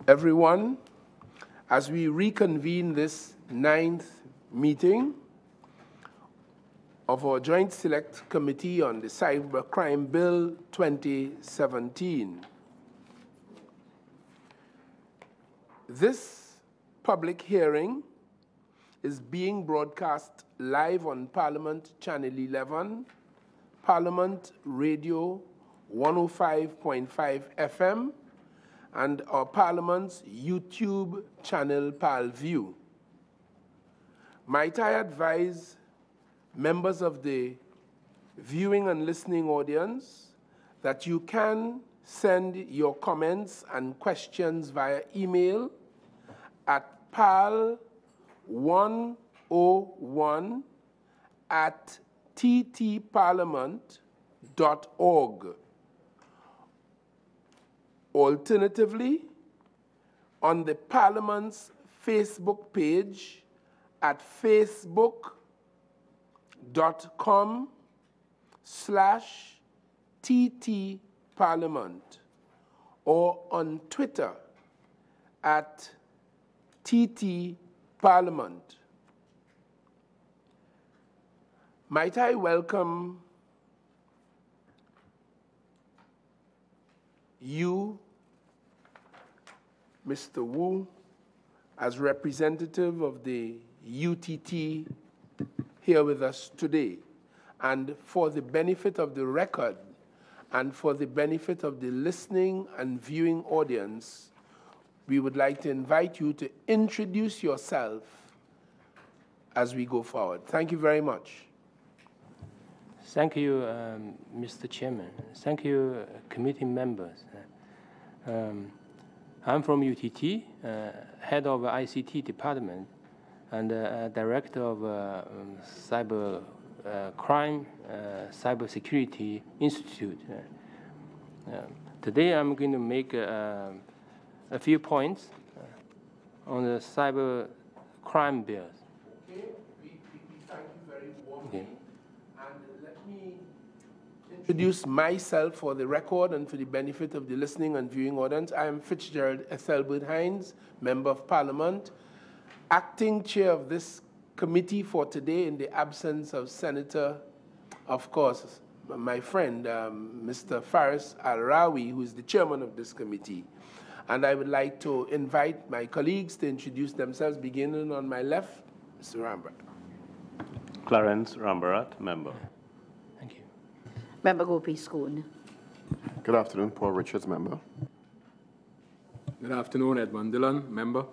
everyone. As we reconvene this 9th meeting of our Joint Select Committee on the Cybercrime Bill 2017. This public hearing is being broadcast live on Parliament Channel 11, Parliament Radio 105.5 FM, and our Parliament's YouTube channel, ParlView. Might I advise members of the viewing and listening audience that you can send your comments and questions via email at parl101@ttparliament.org. Alternatively, on the Parliament's Facebook page at facebook.com/ttparliament or on Twitter at ttparliament. Might I welcome you, Mr. Wu, as representative of the UTT here with us today. And for the benefit of the record and for the benefit of the listening and viewing audience, we would like to invite you to introduce yourself as we go forward. Thank you very much. Thank you, Mr. Chairman. Thank you, committee members. I'm from UTT, head of ICT department, and director of Cybercrime Cybersecurity Institute. Today, I'm going to make a few points on the cybercrime bills. Okay, we thank you very warmly. Okay. Introduce myself for the record and for the benefit of the listening and viewing audience. I am Fitzgerald Ethelbert Hines, Member of Parliament, acting chair of this committee for today in the absence of Senator, of course, my friend, Mr. Faris Al-Rawi, who is the chairman of this committee. And I would like to invite my colleagues to introduce themselves, beginning on my left, Mr. Rambarat. Clarence Rambarat, member. Member Gopi Schoon. Good afternoon, Paul Richards, member. Good afternoon, Edmund Dillon, member.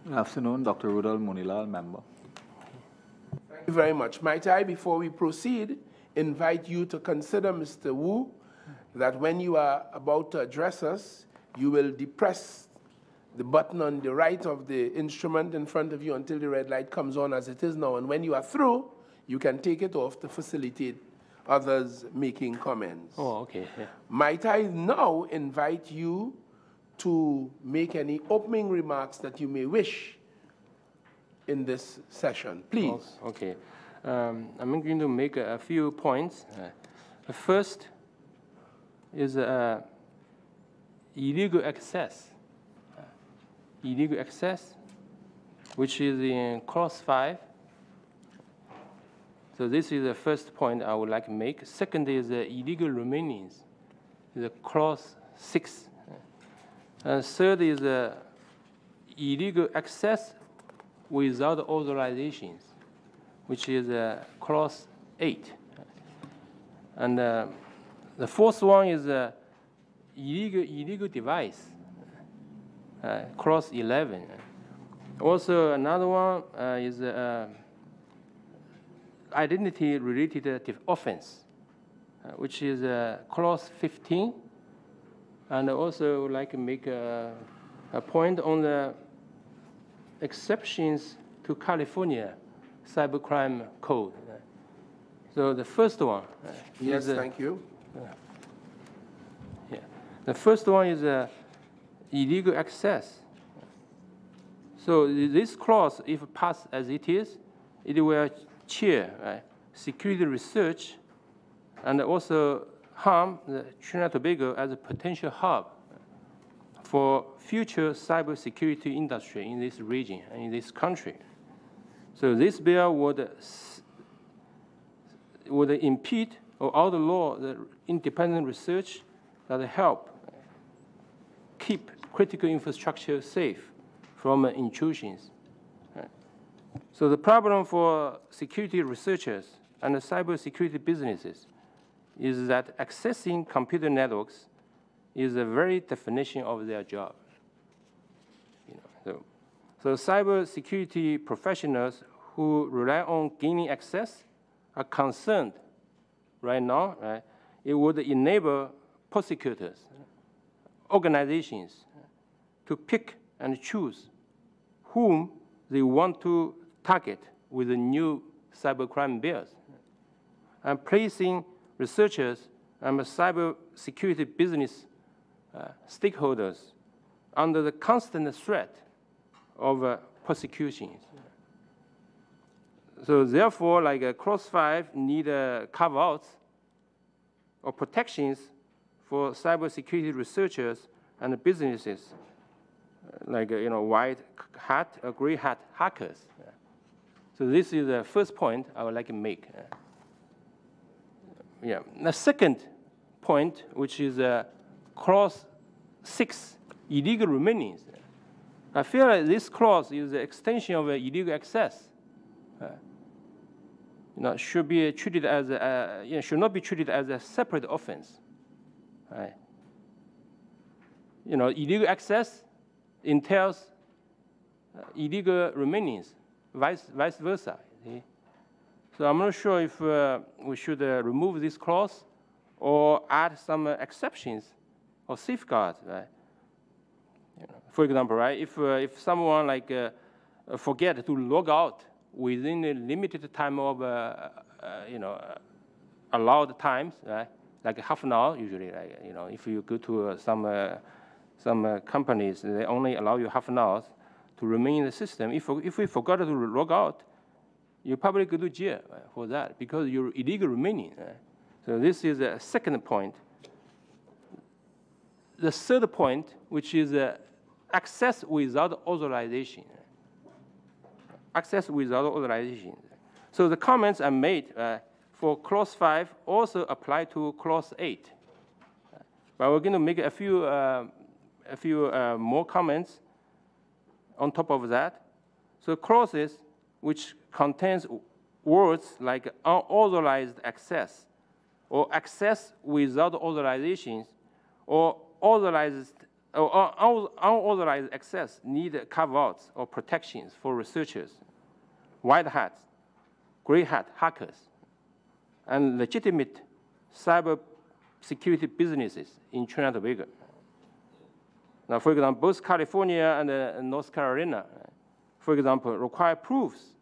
Good afternoon, Dr. Rudolph Munilal, member. Thank you very much. Might I, before we proceed, invite you to consider, Mr. Wu, that when you are about to address us, you will depress the button on the right of the instrument in front of you until the red light comes on as it is now. And when you are through, you can take it off to facilitate others making comments. Oh, okay. Yeah. Might I now invite you to make any opening remarks that you may wish in this session, please? Oh, okay. I'm going to make a few points. The first is illegal access. Illegal access, which is in clause 5. So this is the first point I would like to make. Second is illegal remainings, the clause 6. Third is illegal access without authorizations, which is clause 8. And the fourth one is illegal device, clause 11. Also, another one is identity-related offense, which is clause 15, and also would like to make a point on the exceptions to California cybercrime code. So the first one. Yes, thank you. Yeah, the first one is illegal access. So this clause, if passed as it is, it will cheer security research and also harm the Trinidad and Tobago as a potential hub for future cybersecurity industry in this region and in this country. So this bill would impede or outlaw the independent research that help keep critical infrastructure safe from intrusions. So the problem for security researchers and the cybersecurity businesses is that accessing computer networks is the very definition of their job. So cybersecurity professionals who rely on gaining access are concerned right now, right? It would enable prosecutors, organizations to pick and choose whom they want to target with the new cybercrime bills, and placing researchers and cybersecurity business stakeholders under the constant threat of prosecutions. So therefore, like Clause 5 need carve-outs or protections for cybersecurity researchers and businesses, like white hat or gray hat hackers. So this is the first point I would like to make. Yeah. The second point, which is Clause 6, illegal remainings. I feel like this clause is the extension of illegal access. Should be treated as should not be treated as a separate offense. Right? Illegal access entails illegal remainings, vice versa. See? So I'm not sure if we should remove this clause or add some exceptions or safeguards. Right? For example, right, if someone forget to log out within a limited time of allowed times, right? Like half an hour usually. If you go to some companies, they only allow you half an hour to remain in the system. If we forgot to log out, you probably go to jail for that because you're illegal remaining. Right? So this is the second point. The third point, which is access without authorization. Access without authorization. So the comments I made for Clause 5 also apply to Clause 8. But we're going to make a few more comments on top of that. So clauses which contains words like unauthorized access or access without authorizations or unauthorized access need carve-outs or protections for researchers, white hats, gray hat hackers, and legitimate cyber security businesses in Trinidad and Tobago. Now, for example, both California and North Carolina, for example, require proofs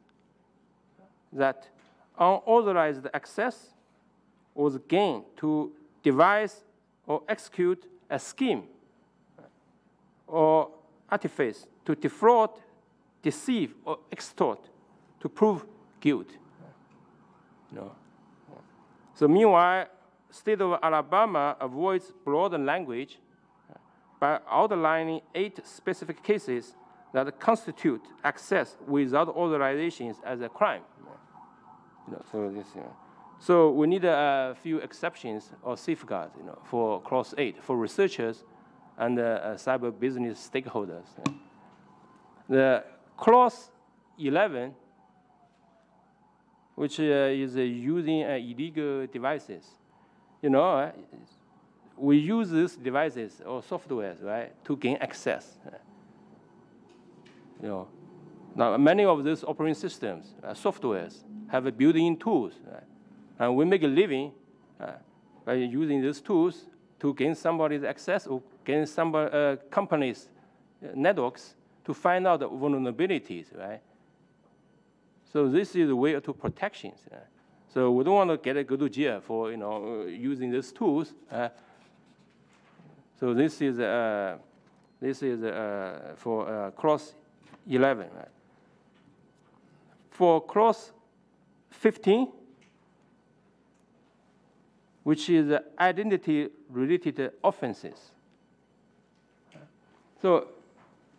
that unauthorized access was gained to devise or execute a scheme or artifice to defraud, deceive, or extort to prove guilt. So meanwhile, state of Alabama avoids broad language by outlining 8 specific cases that constitute access without authorizations as a crime. So we need a few exceptions or safeguards, for Clause 8 for researchers and cyber business stakeholders. The Clause 11, which is using illegal devices. We use these devices or softwares, right, to gain access. Now many of these operating systems, softwares, have built-in tools, right? And we make a living by using these tools to gain somebody's access or gain some companies' networks to find out the vulnerabilities, right? So this is a way to protections. So we don't want to go to jail for using these tools. So this is for Clause 11. Right? For Clause 15, which is identity-related offenses. So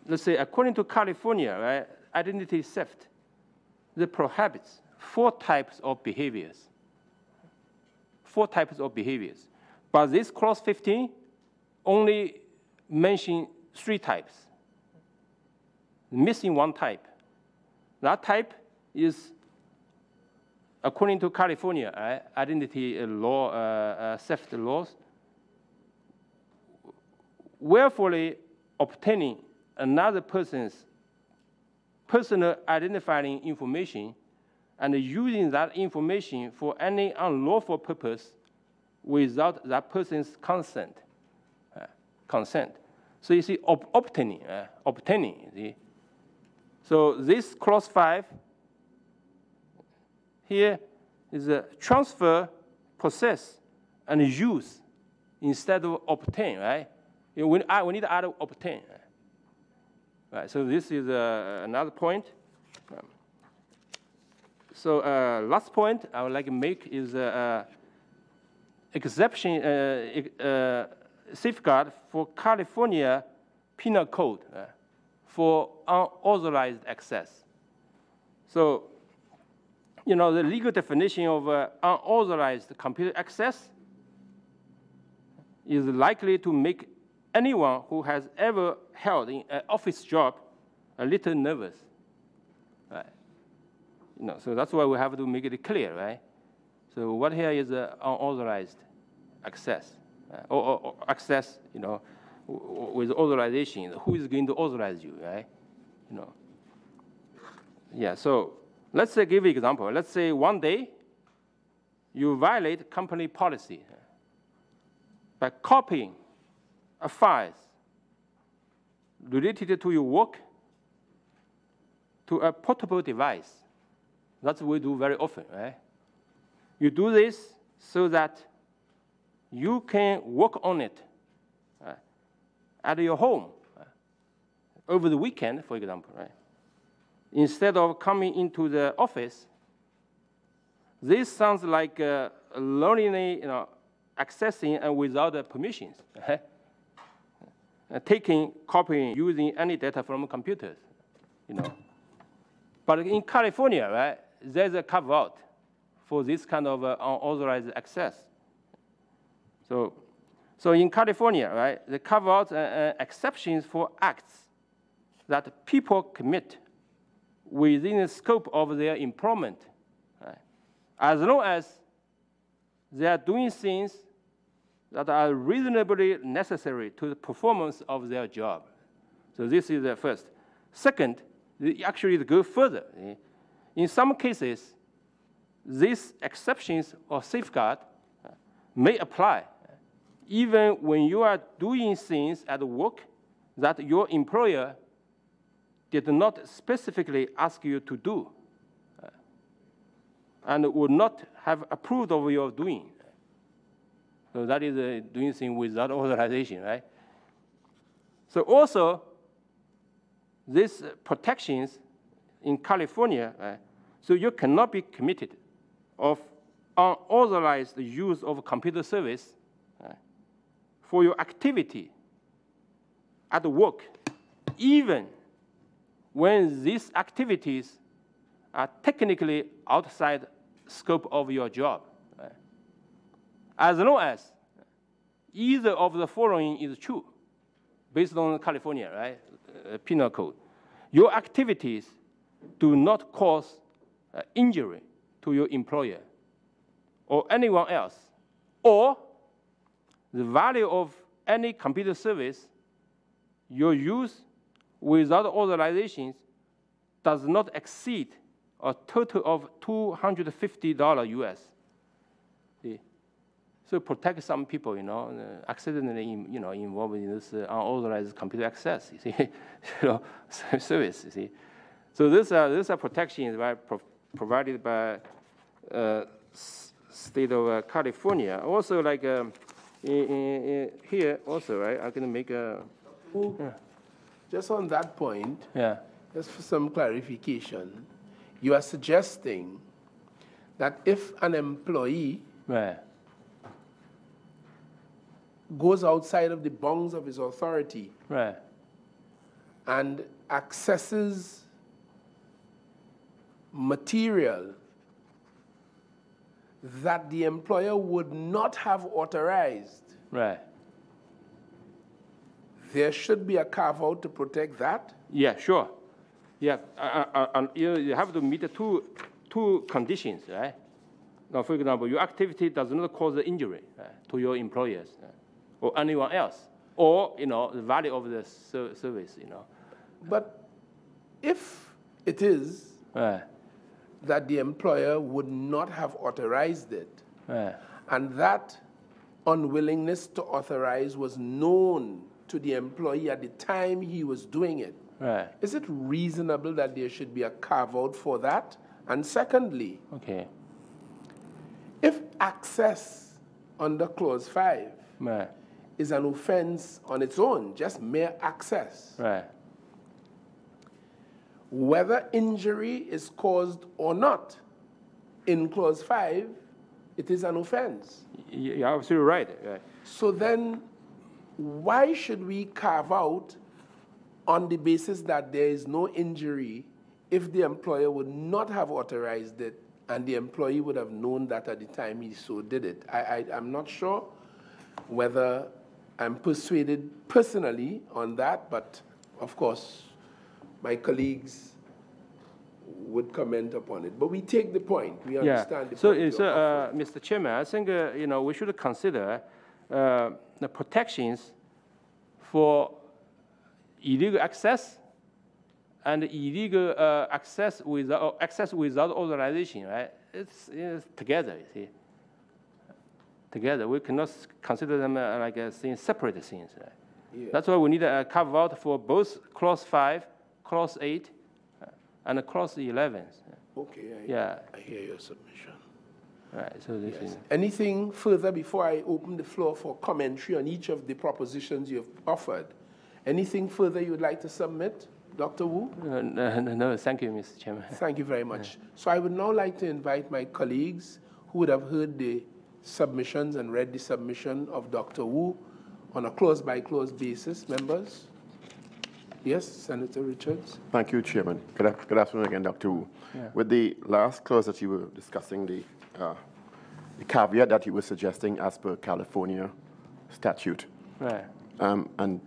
let's say, according to California, right, identity theft, it prohibits 4 types of behaviors. 4 types of behaviors. But this clause 15 only mentions 3 types, missing 1 type. That type is, according to California identity law, theft laws, willfully obtaining another person's personal identifying information and using that information for any unlawful purpose without that person's consent. So you see, obtaining, you see. So this clause 5 here is a transfer, possess, and use instead of obtain, right? We need to add obtain. Right, so this is another point. So last point I would like to make is exception safeguard for California Penal Code for unauthorized access. So, you know, the legal definition of unauthorized computer access is likely to make anyone who has ever held an office job a little nervous, right? You know, so that's why we have to make it clear, right? So what here is unauthorized access, or access, you know, with authorization. Who is going to authorize you, right? You know. Yeah. So let's say, give an example. Let's say one day you violate company policy by copying a files related to your work to a portable device. That's what we do very often, right? You do this so that you can work on it at your home over the weekend, for example, right? Instead of coming into the office. This sounds like lonely, you know, accessing and without permissions. Taking, copying, using any data from computers, you know. But in California, right, there's a carve-out for this kind of unauthorized access. So in California, right, the carve-out exceptions for acts that people commit within the scope of their employment, right, as long as they are doing things that are reasonably necessary to the performance of their job. So this is the first. Second, actually to go further. In some cases, these exceptions or safeguard may apply even when you are doing things at work that your employer did not specifically ask you to do and would not have approved of your doing. So that is doing things without authorization, right? So also, these protections in California, so you cannot be committed of unauthorized use of computer service for your activity at work, even when these activities are technically outside scope of your job. As long as either of the following is true, based on California, right, Penal Code, your activities do not cause injury to your employer or anyone else, or the value of any computer service you use without authorizations does not exceed a total of $250 US. So protect some people, you know, accidentally, you know, involved in this unauthorized computer access, you see, you know, service, you see. So these are protections, right, provided by state of California. Also, like in here, also, right, I'm going to make a. Just on that point, yeah, just for some clarification, you are suggesting that if an employee right, goes outside of the bounds of his authority right, and accesses material that the employer would not have authorized, Right. there should be a carve-out to protect that? Yeah, sure. Yeah, you have to meet the two conditions, right? Now, for example, your activity does not cause injury to your employers or anyone else, or the value of the service. But if it is Right. that the employer would not have authorized it, Right. and that unwillingness to authorize was known to the employee at the time he was doing it, Right. is it reasonable that there should be a carve-out for that? And secondly, Okay. if access under Clause 5 Right. is an offense on its own, just mere access, Right. whether injury is caused or not, in Clause 5, it is an offense. You're absolutely right. Right. So then, why should we carve out on the basis that there is no injury if the employer would not have authorized it and the employee would have known that at the time he so did it? I'm not sure whether I'm persuaded personally on that, but of course, my colleagues would comment upon it. But we take the point. We understand the So, point. Mr. Chairman, I think we should consider the protections for illegal access and illegal access without authorization. Right? It's together. You see, together. We cannot consider them like separate things. Right? Yeah. That's why we need a carve out for both Clause 5, Clause 8, and Clause 11. Okay, I hear your submission. Right, so this is... Anything further before I open the floor for commentary on each of the propositions you've offered? Anything further you would like to submit, Dr. Wu? No, thank you, Mr. Chairman. Thank you very much. So I would now like to invite my colleagues who would have heard the submissions and read the submission of Dr. Wu on a clause-by-clause basis. Members? Yes, Senator Richards. Thank you, Chairman. Good afternoon again, Dr. Wu. Yeah. With the last clause that you were discussing, the caveat that you were suggesting as per California statute, Right. and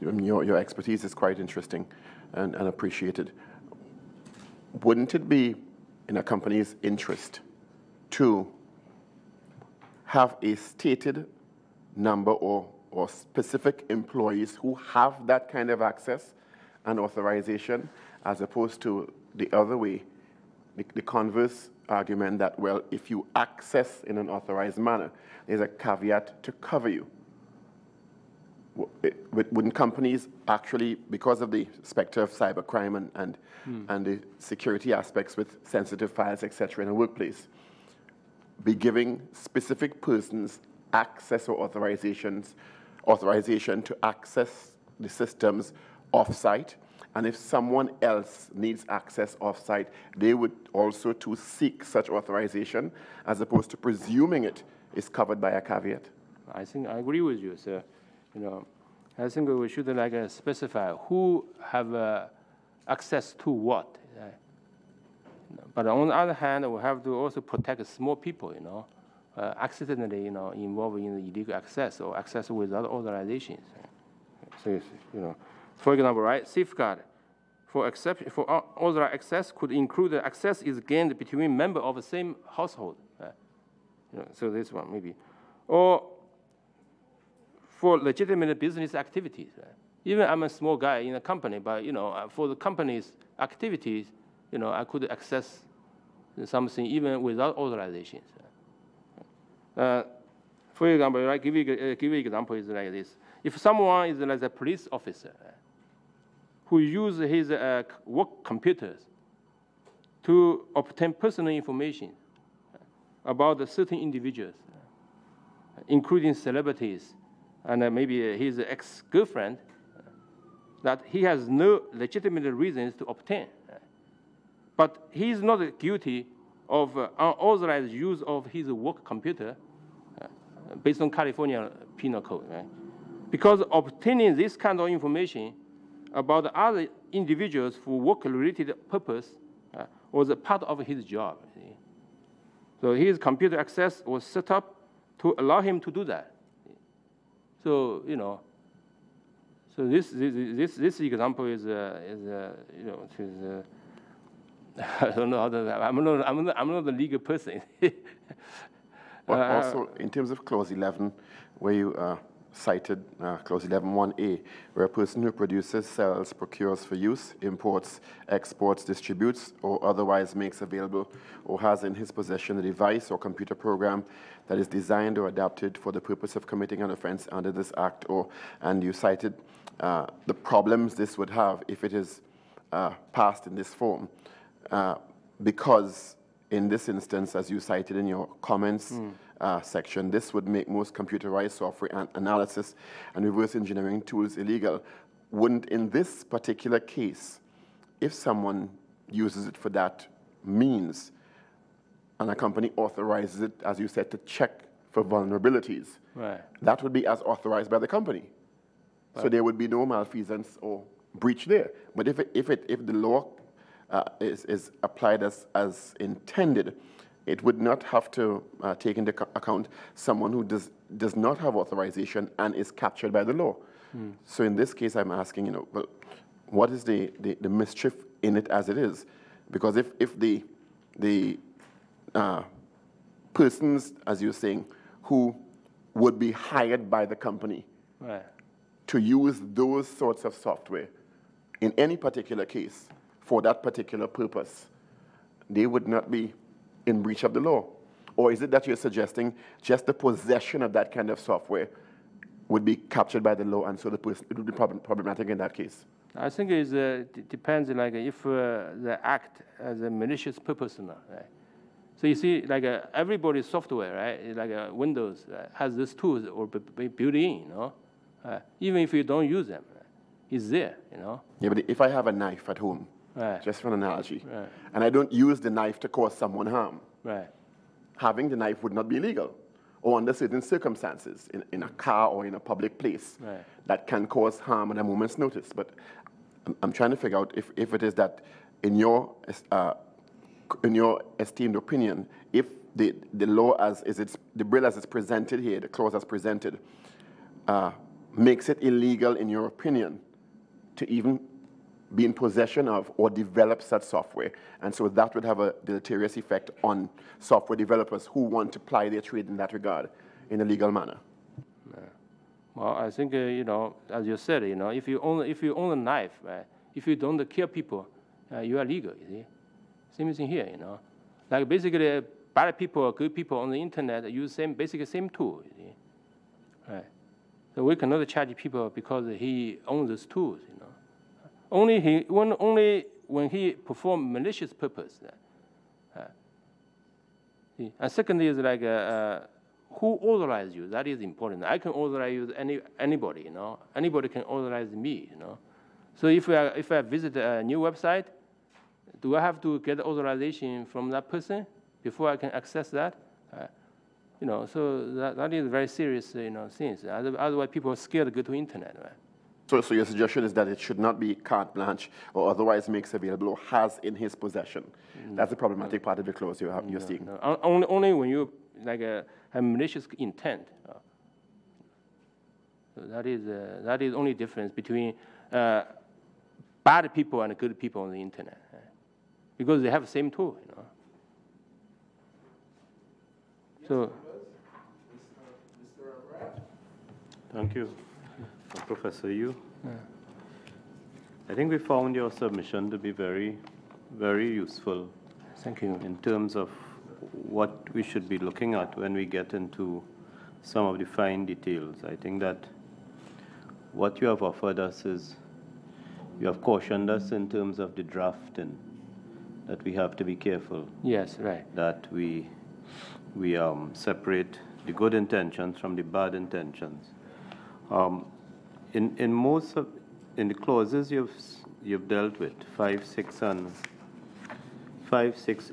your expertise is quite interesting and appreciated. Wouldn't it be in a company's interest to have a stated number or specific employees who have that kind of access and authorization, as opposed to the other way, the converse argument that, well, if you access in an authorized manner, there's a caveat to cover you? Wouldn't companies actually, because of the specter of cybercrime and the security aspects with sensitive files, et cetera, in a workplace, be giving specific persons access or authorization to access the systems off-site? And if someone else needs access off-site, they would also to seek such authorization, as opposed to presuming it is covered by a caveat? I think I agree with you, sir. I think we should specify who have access to what. But on the other hand, we have to also protect small people, accidentally, involved in illegal access or access without authorization. So, for example, right, safeguard for authorized access could include the access is gained between members of the same household. So this one maybe, or for legitimate business activities. Even I'm a small guy in a company, but for the company's activities, I could access something even without authorization. For example, I give you example is like this: if someone is like a police officer who uses his work computers to obtain personal information about certain individuals, including celebrities, and maybe his ex-girlfriend, that he has no legitimate reasons to obtain. But he is not guilty of unauthorized use of his work computer based on California Penal Code. Right? Because obtaining this kind of information about other individuals for work-related purpose was a part of his job. See? So his computer access was set up to allow him to do that. So so this example is I don't know how to. I'm not the legal person. But also, in terms of Clause 11, where you cited Clause 11(1)(a), where a person who produces, sells, procures for use, imports, exports, distributes, or otherwise makes available or has in his possession a device or computer program that is designed or adapted for the purpose of committing an offense under this act, and you cited the problems this would have if it is passed in this form, because in this instance, as you cited in your comments section, this would make most computerized software analysis and reverse engineering tools illegal. Wouldn't, in this particular case, if someone uses it for that means, and a company authorizes it, as you said, to check for vulnerabilities, right, that would be as authorized by the company. Right. So there would be no malfeasance or breach there. But if the law is applied as intended, it would not have to take into account someone who does not have authorization and is captured by the law. So in this case, I'm asking, well, what is the mischief in it as it is? Because if the persons, as you're saying, who would be hired by the company, right, to use those sorts of software in any particular case for that particular purpose, they would not be in breach of the law? Or is it that you're suggesting just the possession of that kind of software would be captured by the law, and so the person, it would be problematic in that case? I think it depends, like if the act has a malicious purpose or not, right? So you see, like everybody's software, right, like Windows has these tools or built in, even if you don't use them, it's there, Yeah, but if I have a knife at home, right, just for an analogy, right, and I don't use the knife to cause someone harm, right, having the knife would not be illegal, or under certain circumstances, in a car or in a public place, right, that can cause harm at a moment's notice. But I'm trying to figure out if it is that, in your esteemed opinion, if the law the bill as it's presented here, the clause as presented, makes it illegal, in your opinion, to even be in possession of or develop such software. And so that would have a deleterious effect on software developers who want to ply their trade in that regard in a legal manner. Well, I think, as you said, if you own a knife, right, if you don't kill people, you are legal, you see. Same thing here, Like basically, bad people or good people on the internet use basically same tool, you see. Right. So we cannot charge people because he owns these tools, Only when he performs malicious purpose. And second is like who authorized you? That is important. I can authorize anybody, Anybody can authorize me, So if I visit a new website, do I have to get authorization from that person before I can access that? So that is very serious, things. Otherwise, people are scared to go to internet, right? So your suggestion is that it should not be carte blanche or otherwise makes available or has in his possession. That's the problematic part of the clause you're seeing. No. Only when you have malicious intent. So that is only difference between bad people and good people on the internet, because they have the same tool, So. Thank you. Professor Yu. I think we found your submission to be very, very useful. Thank you. In terms of what we should be looking at when we get into some of the fine details. I think that what you have offered us is, you have cautioned us in terms of the drafting, that we have to be careful. Yes, right. That we separate the good intentions from the bad intentions. In most of the clauses you've dealt with, 5, 6,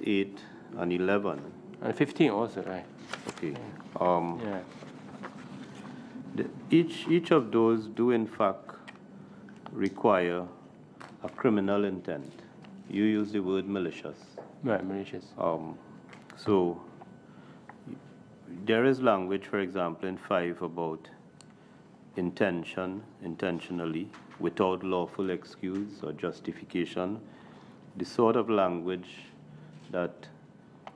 8, and 11. And 15 also, right? Okay. Yeah. Each of those do in fact require a criminal intent. You use the word malicious. Right, malicious. So there is language, for example, in 5 about intentionally, without lawful excuse or justification, the sort of language that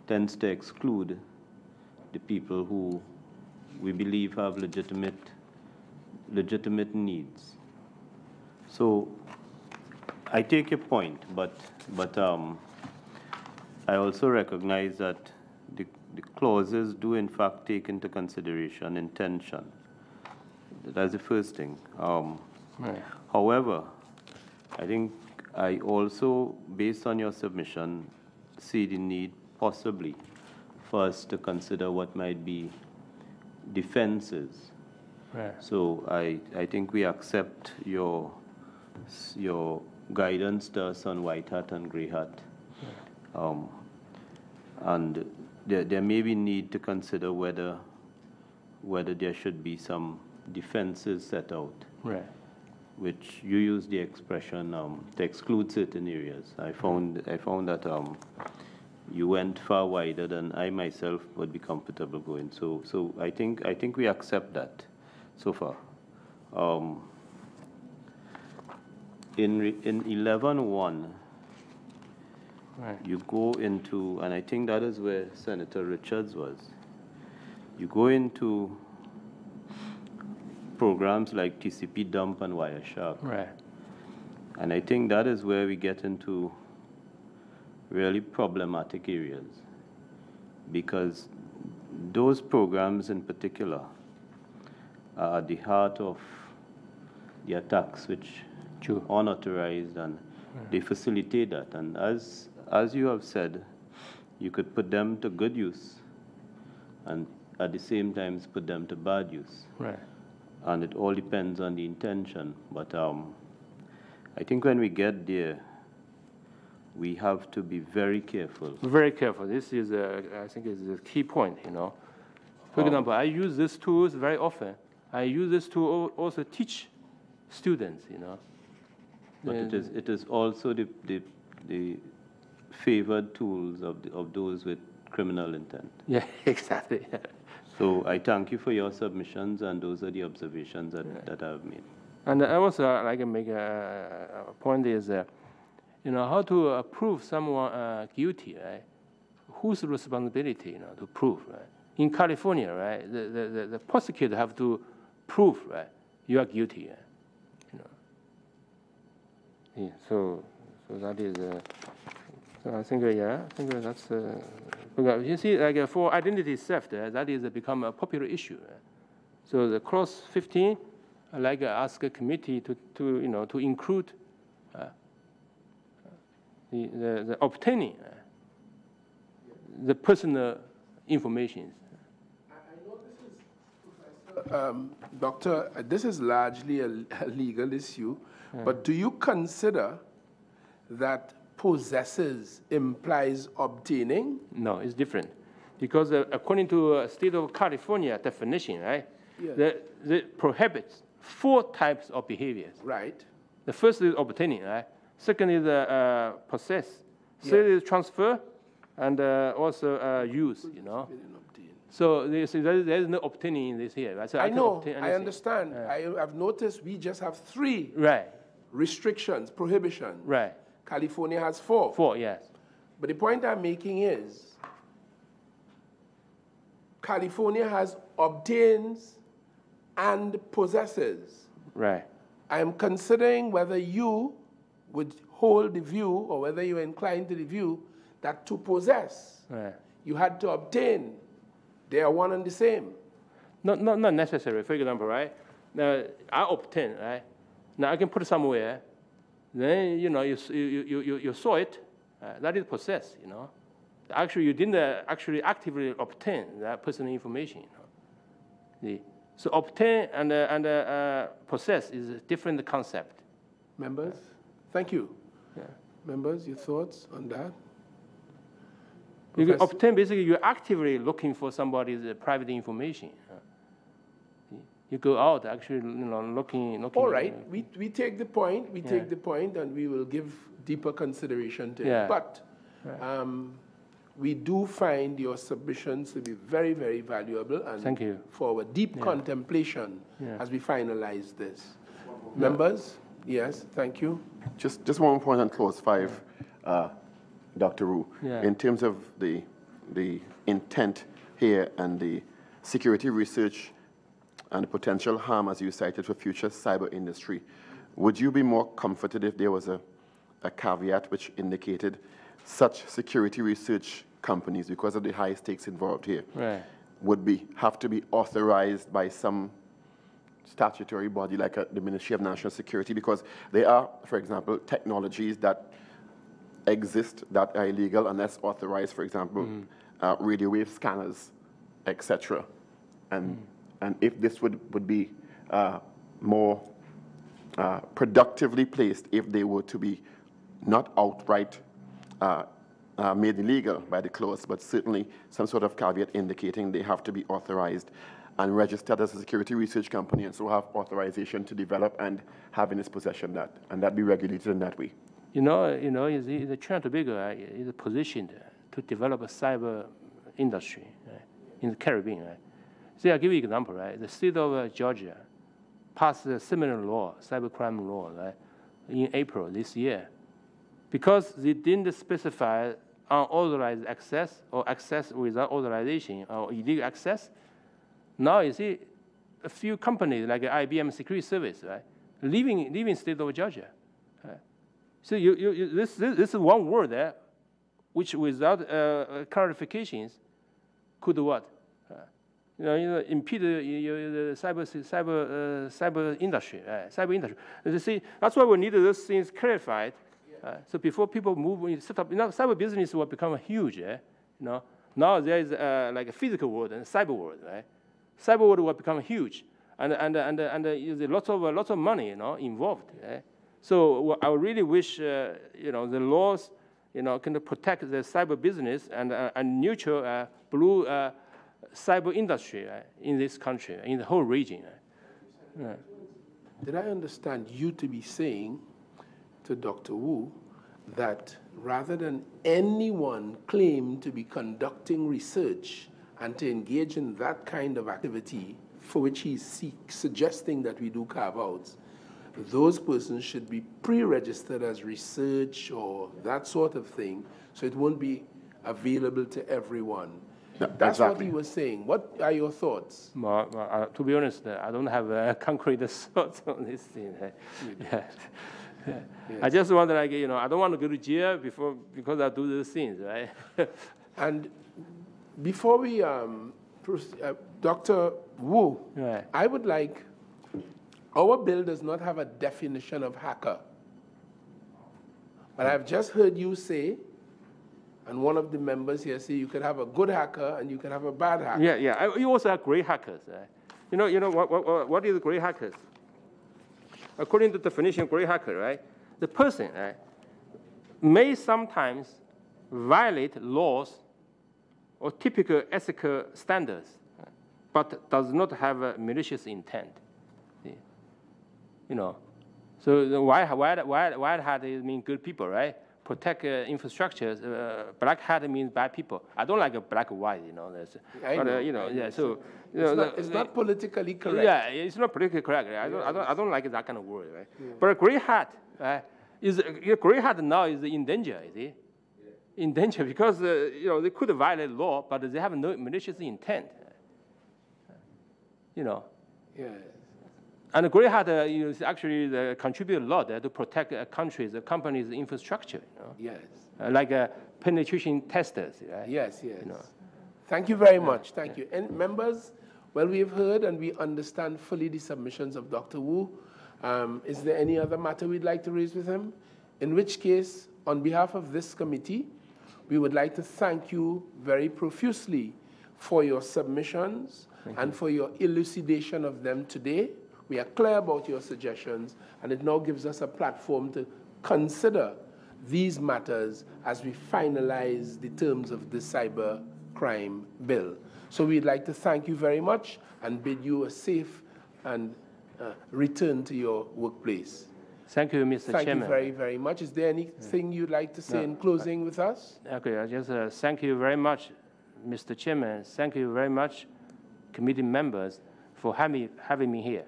tends to exclude the people who we believe have legitimate needs. So I take your point, but I also recognize that the clauses do in fact take into consideration intention. That's the first thing. Right. However, I think I also, based on your submission, see the need possibly for us to consider what might be defenses. Right. So I think we accept your guidance to us on white hat and gray hat. And there may be need to consider whether there should be some defenses set out. Right. Which you use the expression to exclude certain areas. I found that you went far wider than I myself would be comfortable going. So I think we accept that so far. In 11.1, Right. you go into, and I think that is where Senator Richards was. You go into programs like TCP dump and Wireshark. Right. And I think that is where we get into really problematic areas, because those programs in particular are at the heart of the attacks which True. unauthorized, and they facilitate that. And as you have said, you could put them to good use and at the same time put them to bad use. Right. And it all depends on the intention. But I think when we get there, we have to be very careful. Very careful. This is, I think, is a key point. You know, for example, I use these tools very often. I use this to also teach students. You know, but it is also the favored tools of those with criminal intent. Yeah, exactly. So I thank you for your submissions, and those are the observations that I've made. And I also like to make a point is, you know, how to prove someone guilty, right? Whose responsibility, you know, to prove, right? In California, right, the prosecutor have to prove, right, you are guilty, you know. Yeah, so that is, so I think, yeah, I think that's, you see, like for identity theft, that is become a popular issue. So the clause 15, I like ask a committee to you know, to include the obtaining the personal information. I know this is, Professor, Doctor, this is largely a legal issue, but do you consider that possesses implies obtaining? No, it's different, because according to state of California definition, right, Yeah. that prohibits 4 types of behaviors. Right. The first is obtaining, right? Second is possess. Third is transfer, and also use. You know. So there is no obtaining in this here, right? So I know. I anything. understand. I've noticed we just have 3 Right. restrictions, prohibitions. Right. California has 4. 4, yes. But the point I'm making is California has obtains and possesses. Right. I am considering whether you would hold the view, or whether you're inclined to the view, that to possess, Right. you had to obtain. They are one and the same. Not necessary. For example, right? Now I obtain, right? Now I can put it somewhere. Then you know you saw it. That is possess. You know. Actually, you didn't actually actively obtain that personal information. You know? So obtain and possess is a different concept. Members, thank you. Yeah. Members, your thoughts on that? You can obtain, basically, you're actively looking for somebody's private information. you go out actually, looking. All right, we take the point. We take the point, and we will give deeper consideration to it. But we do find your submissions to be very, very valuable, and thank you for a deep contemplation as we finalize this. Members, yes, thank you. Just one point on clause 5, Dr. Wu. In terms of the intent here and the security research and the potential harm, as you cited, for future cyber industry, would you be more comforted if there was a caveat which indicated such security research companies, because of the high stakes involved here, would have to be authorized by some statutory body like the Ministry of National Security, because there are, for example, technologies that exist that are illegal unless authorized, for example, radio wave scanners, etc. And if this would be more productively placed if they were to be not outright made illegal by the clause, but certainly some sort of caveat indicating they have to be authorized and registered as a security research company, and so have authorization to develop and have in its possession that, and that be regulated in that way. The Trinidad Tobago is positioned to develop a cyber industry in the Caribbean. See, I'll give you an example. The state of Georgia passed a similar law, cybercrime law, in April this year, because they didn't specify unauthorized access or access without authorization or illegal access. Now you see a few companies like IBM Security Service, leaving state of Georgia. So this is one word there, which without clarifications could what? Impede the cyber industry, You see, that's why we need those things clarified. So before people move, set up, cyber business will become huge. Now there is like a physical world and a cyber world, Cyber world will become huge, and there's lots of money, involved. So I really wish, the laws, can protect the cyber business and nurture blue cyber industry in this country, in the whole region. Did I understand you to be saying to Dr. Wu that rather than anyone claim to be conducting research and to engage in that kind of activity for which he's suggesting that we do carve-outs, those persons should be pre-registered as research or that sort of thing, so it won't be available to everyone? That's what he was saying. What are your thoughts? To be honest, I don't have concrete thoughts on this thing. Yes. I just want I don't want to go to jail because I do these things, And before we, Dr. Wu, I would like, our bill does not have a definition of hacker. But I've just heard you say, and one of the members here say, you can have a good hacker and you can have a bad hacker. Yeah. You also have great hackers. What is great hackers? According to the definition of great hacker, the person may sometimes violate laws or typical ethical standards, but does not have a malicious intent. So white hat means good people, Protect infrastructures. Black hat means bad people. I don't like a black and white, So it's not politically correct. Yeah, it's not politically correct. I don't like that kind of word, But a gray hat, gray hat now is in danger, in danger because they could violate law, but they have no malicious intent. Yes. And the gray hat actually contribute a lot to protect countries, companies' infrastructure. Yes. Like penetration testers. Yes. Thank you very much. Thank you. And members, well, we have heard and we understand fully the submissions of Dr. Wu. Is there any other matter we'd like to raise with him? In which case, on behalf of this committee, we would like to thank you very profusely for your submissions and for your elucidation of them today. We are clear about your suggestions, and it now gives us a platform to consider these matters as we finalize the terms of the cybercrime bill. So we'd like to thank you very much and bid you a safe and return to your workplace. Thank you, Mr. Thank Chairman. you very, very much. Is there anything you'd like to say in closing with us? Okay, I just thank you very much, Mr. Chairman. Thank you very much, committee members, for having me here.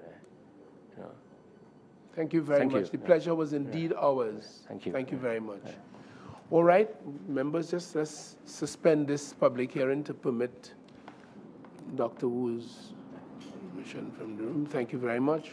Thank you very much. The pleasure was indeed ours. Thank you. Thank you very much. All right, members, just let's suspend this public hearing to permit Dr. Wu's mission from the room. Thank you very much.